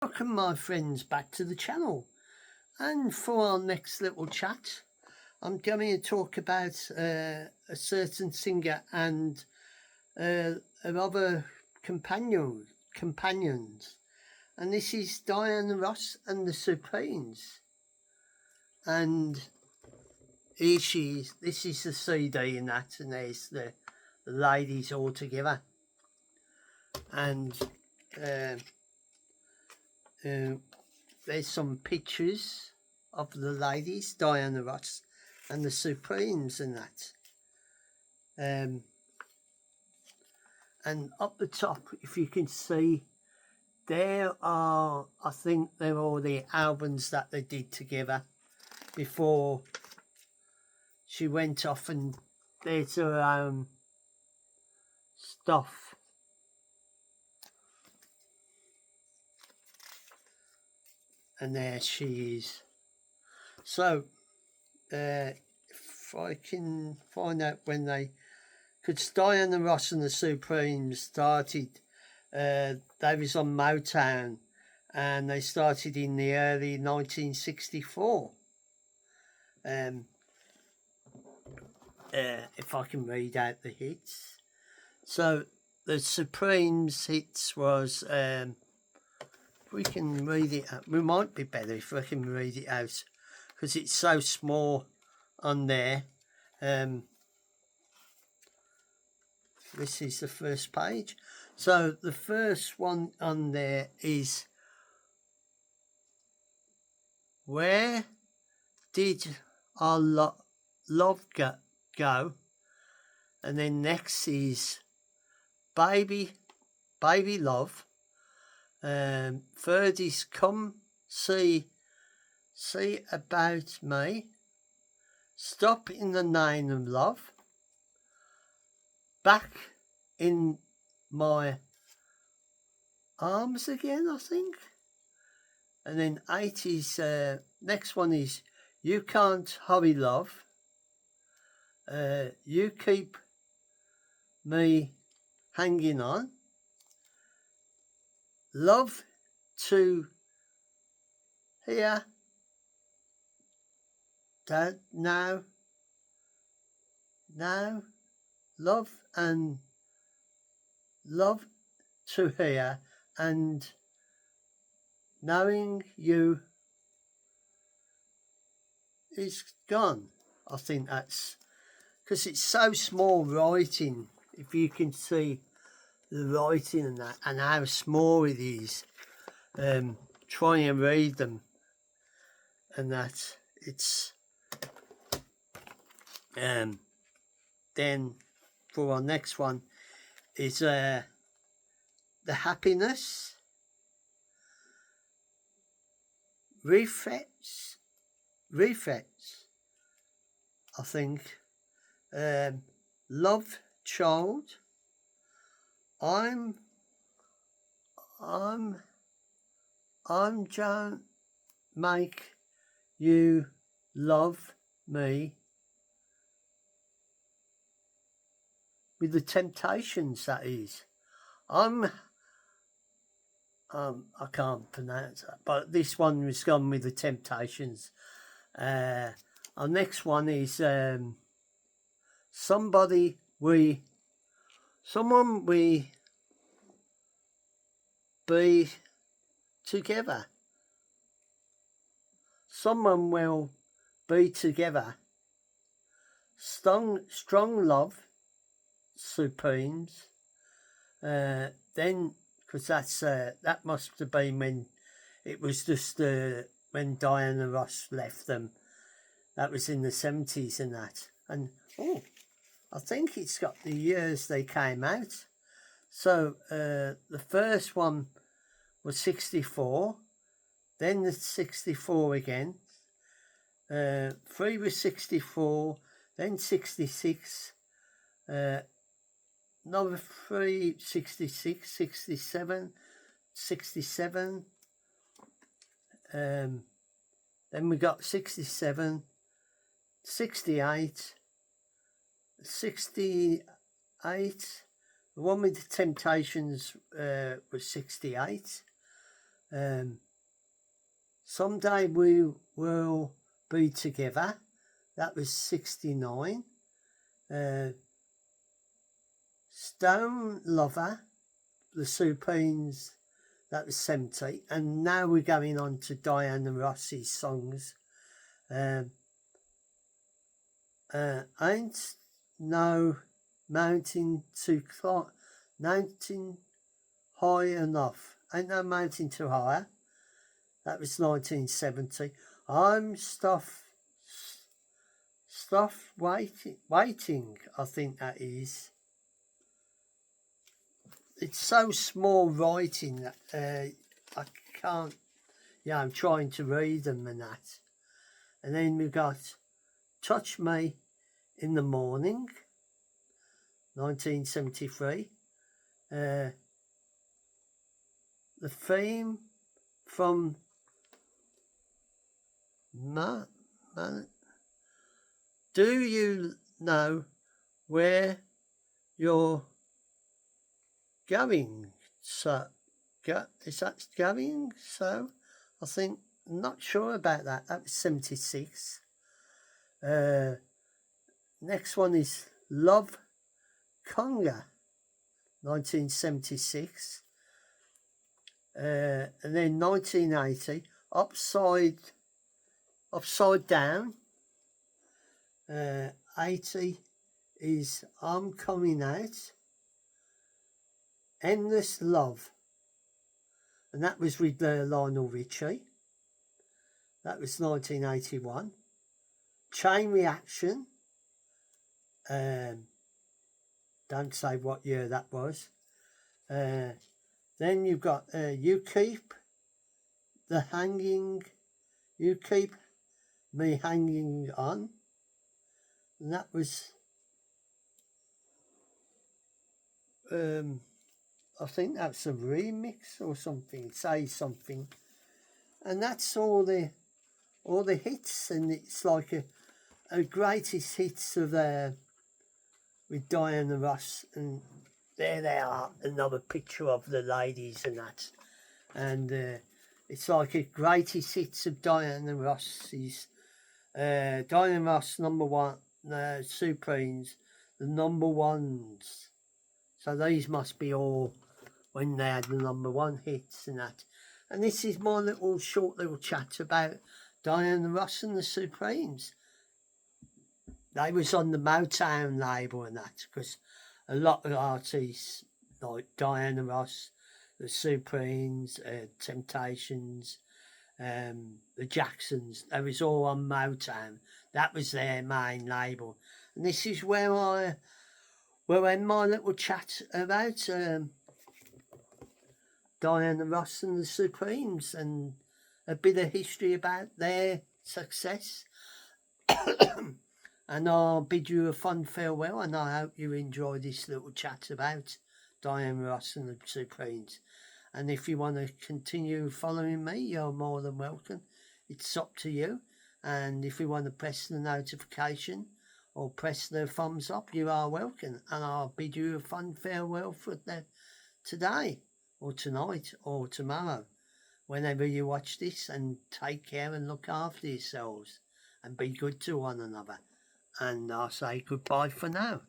Welcome my friends back to the channel, and for our next little chat I'm going to talk about a certain singer and other companions, and this is Diana Ross and the Supremes. And here she is. This is the CD in that, and there's the ladies all together, and there's some pictures of the ladies, Diana Ross and the Supremes and that. And up the top, if you can see, there are, I think they're all the albums that they did together before she went off, and there's her stuff. And there she is. So, if I can find out when they... Because Diana Ross and the Supremes started, they was on Motown, and they started in the early 1964. If I can read out the hits. So, the Supremes hits was... we can read it out. We might be better if we can read it out, because it's so small on there. This is the first page. So the first one on there is Where Did Our Love Go? And then next is Baby Love. Third is Come See About Me. Stop in the Name of Love. Back in My Arms Again, I think. And then 8 is, next one is You Can't Hurry Love. You Keep Me Hanging On. Love to Hear That Now. Love and Love to Hear and Knowing You Is Gone. I think that's because it's so small writing. If you can see the writing and that, and how small it is, trying to read them and that, it's then for our next one is The Happiness, Reflex, I think, Love Child, I'm don't make you love me, with the Temptations, that is. I can't pronounce that, but this one was gone with the Temptations. Our next one is Someone We Be Together. Someone Will Be Together. Strong Love, Supremes. Then, because that must have been when it was just when Diana Ross left them. That was in the 70s and that. And I think it's got the years they came out. So the first one was 64, then the 64 again. 3 was 64, then 66. Number 3, 66, 67, 67. Then we got 67, 68, 68. The one with the Temptations was 68. Someday We Will Be Together, that was 69. Stone Lover, the Supremes, that was 70. And now we're going on to Diana Ross's songs. Ain't No Mountain to Climb, Mountain High Enough. Ain't No Mountain Too High. That was 1970. I'm Stuff Waiting, I think that is. It's so small writing that I can't, I'm trying to read them and that. And then we got Touch Me in the Morning, 1973. The theme from Do You Know Where You're Going? So, is that going? So, I think, I'm not sure about that. That was 76. Next one is Love Conga, 1976. And then 1980, Upside Down. 80 is I'm Coming Out. Endless Love, and that was with Lionel Richie. That was 1981. Chain Reaction. Don't say what year that was. Then you've got You Keep Me Hanging On, and that was I think that's a remix or something. Say Something, and that's all the hits, and it's like a greatest hits of with Diana Ross, and there they are, another picture of the ladies and that, and it's like a greatest hits of Diana Ross's. Diana Ross #1, Supremes, the #1s. So these must be all when they had the #1 hits and that. And this is my short little chat about Diana Ross and the Supremes. They was on the Motown label and that, because a lot of artists like Diana Ross, the Supremes, Temptations, the Jacksons, they was all on Motown. That was their main label. And this is where I end my little chat about Diana Ross and the Supremes, and a bit of history about their success. And I'll bid you a fond farewell, and I hope you enjoy this little chat about Diana Ross and the Supremes. And if you want to continue following me, you're more than welcome. It's up to you. And if you want to press the notification or press the thumbs up, you are welcome. And I'll bid you a fond farewell for today or tonight or tomorrow, whenever you watch this. And take care and look after yourselves and be good to one another. And I'll say goodbye for now.